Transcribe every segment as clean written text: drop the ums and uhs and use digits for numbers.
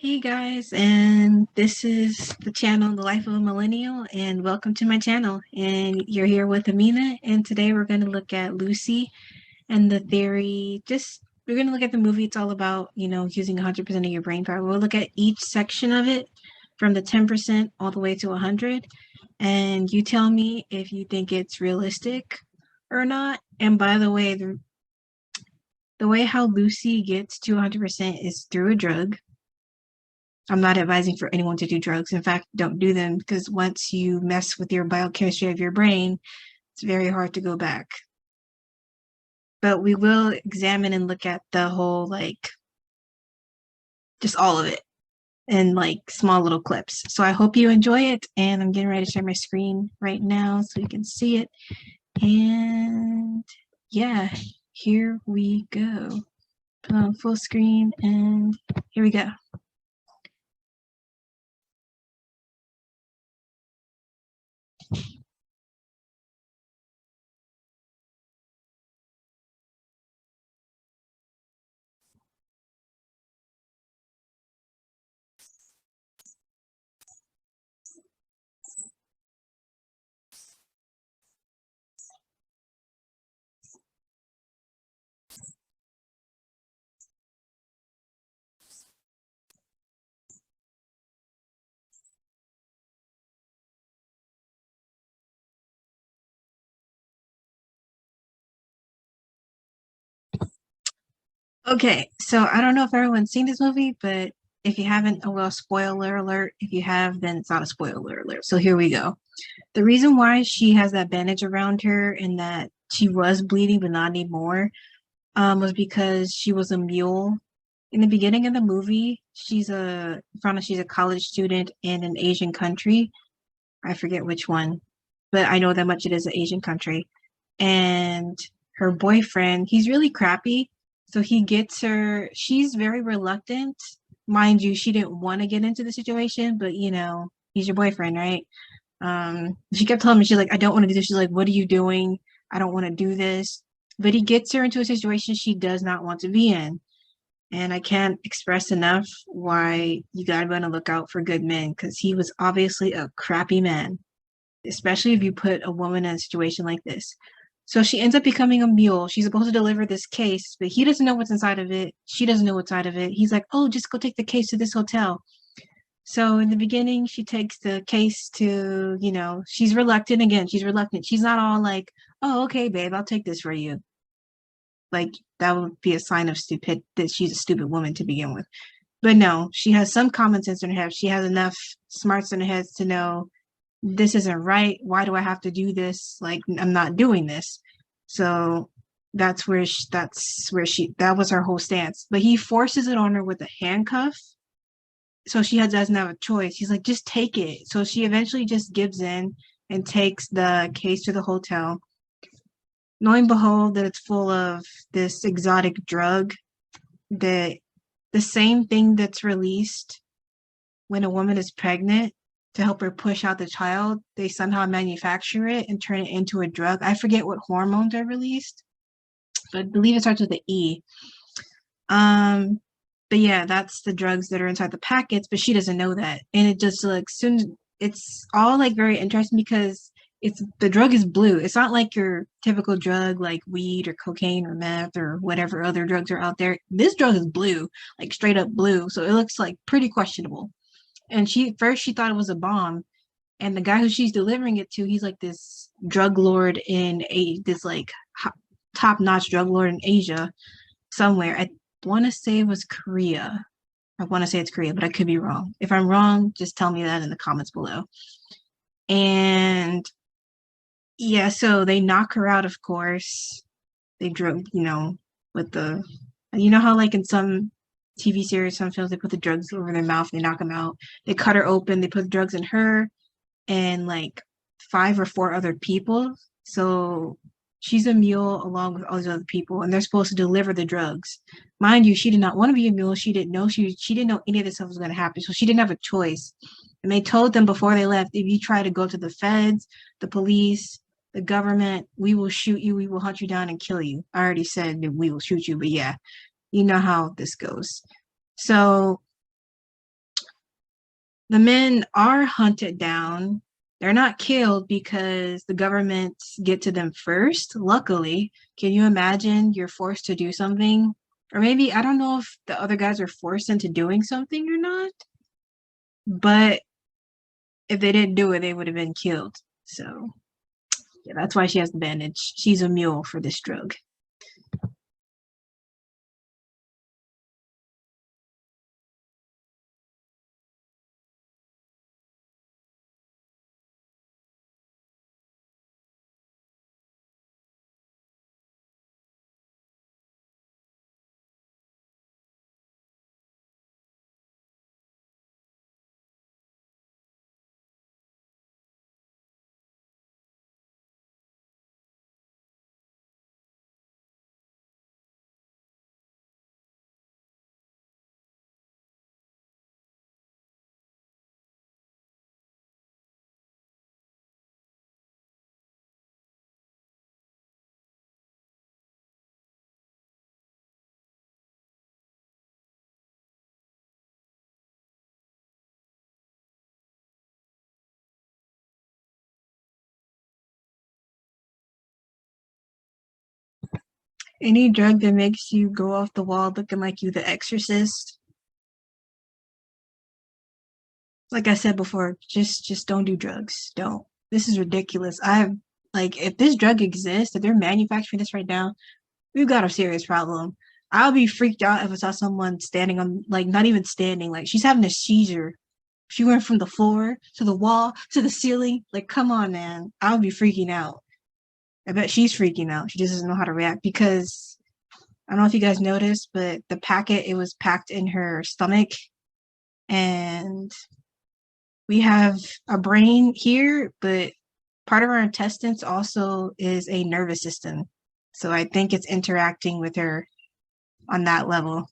Hey guys, and this is the channel The Life of a Millennial, and welcome to my channel. And you're here with Amina, and today we're going to look at Lucy and the theory. We're going to look at the movie. It's all about, using 100% of your brain power. We'll look at each section of it from the 10% all the way to 100, and you tell me if you think it's realistic or not. And by the way, the way how Lucy gets to 100% is through a drug. I'm not advising for anyone to do drugs. In fact, don't do them because once you mess with your biochemistry of your brain, it's very hard to go back. But we will examine and look at the whole, just all of it in small little clips. So I hope you enjoy it. And I'm getting ready to share my screen right now so you can see it. And yeah, here we go. Put on full screen and here we go. Okay, so I don't know if everyone's seen this movie, but if you haven't, oh well, spoiler alert. If you have, then it's not a spoiler alert. So here we go. The reason why she has that bandage around her and that she was bleeding but not anymore was because she was a mule. In the beginning of the movie, she's a college student in an Asian country. I forget which one, but I know that much it is an Asian country. And her boyfriend, he's really crappy. So he gets her, she's very reluctant. Mind you, she didn't want to get into the situation, but he's your boyfriend, right? She kept telling me, she's like, I don't want to do this. She's like, what are you doing? I don't want to do this. But he gets her into a situation she does not want to be in. And I can't express enough why you gotta be on the lookout for good men, because he was obviously a crappy man, especially if you put a woman in a situation like this. So she ends up becoming a mule. She's supposed to deliver this case, but he doesn't know what's inside of it. She doesn't know what's inside of it. He's like, oh, just go take the case to this hotel. So in the beginning, she takes the case to, she's reluctant again. She's reluctant. She's not all like, oh, okay, babe, I'll take this for you. Like that would be a sign of stupid that she's a stupid woman to begin with. But no, she has some common sense in her head. She has enough smarts in her head to know this isn't right. Why do I have to do this? Like I'm not doing this. So that was her whole stance. But he forces it on her with a handcuff. So she doesn't have a choice. He's like, just take it. So she eventually just gives in and takes the case to the hotel, knowing behold that it's full of this exotic drug, that the same thing that's released when a woman is pregnant to help her push out the child, they somehow manufacture it and turn it into a drug. I forget what hormones are released, but I believe it starts with the E. But yeah, that's the drugs that are inside the packets, but she doesn't know that. And it just soon it's all very interesting because the drug is blue. It's not like your typical drug like weed or cocaine or meth or whatever other drugs are out there. This drug is blue, like straight up blue. So it looks like pretty questionable. And she thought it was a bomb. And the guy who she's delivering it to, he's like this drug lord in this top notch drug lord in Asia somewhere. I want to say it was Korea. I want to say it's Korea, but I could be wrong. If I'm wrong, just tell me that in the comments below. And yeah, so they knock her out, of course. They drug, with the, how in some TV series, some films, they put the drugs over their mouth, they knock them out. They cut her open, they put the drugs in her and 5 or 4 other people. So she's a mule along with all these other people, and they're supposed to deliver the drugs. Mind you, she did not want to be a mule. She didn't know she didn't know any of this stuff was going to happen, so she didn't have a choice. And they told them before they left, if you try to go to the feds, the police, the government, we will shoot you, we will hunt you down and kill you. I already said that we will shoot you, but yeah, you know how this goes. So the men are hunted down. They're not killed because the governments get to them first, luckily. Can you imagine you're forced to do something? Or maybe, I don't know if the other guys are forced into doing something or not, but if they didn't do it, they would have been killed. So, yeah, that's why she has the bandage. She's a mule for this drug. Any drug that makes you go off the wall looking like you the exorcist. Like I said before, just don't do drugs. Don't. This is ridiculous. I've like if this drug exists, if they're manufacturing this right now, we've got a serious problem. I'll be freaked out if I saw someone standing on like not even standing, like she's having a seizure. She went from the floor to the wall to the ceiling. Like, come on, man. I'll be freaking out. I bet she's freaking out. She just doesn't know how to react because I don't know if you guys noticed, but the packet it was packed in her stomach and we have a brain here, but part of our intestines also is a nervous system. So I think it's interacting with her on that level.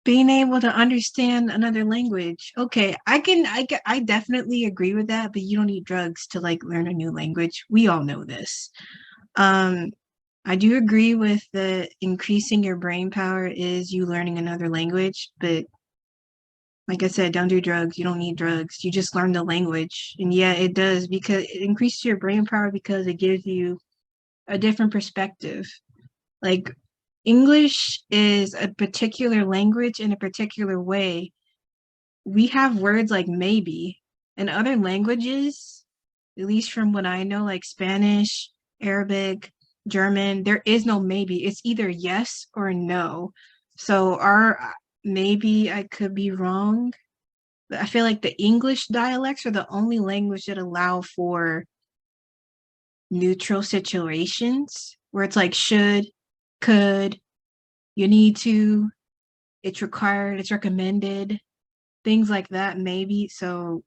Being able to understand another language. Okay, I definitely agree with that, but you don't need drugs to like learn a new language. We all know this. Um, I do agree with the increasing your brain power is you learning another language, but like I said, don't do drugs. You don't need drugs. You just learn the language. And yeah, it does because it increases your brain power because it gives you a different perspective. Like English is a particular language in a particular way. We have words like maybe. In other languages, at least from what I know, like Spanish, Arabic, German, there is no maybe. It's either yes or no. So our maybe I could be wrong. I feel like the English dialects are the only language that allow for neutral situations where it's like should, could, you need to, it's required, it's recommended, things like that, maybe. So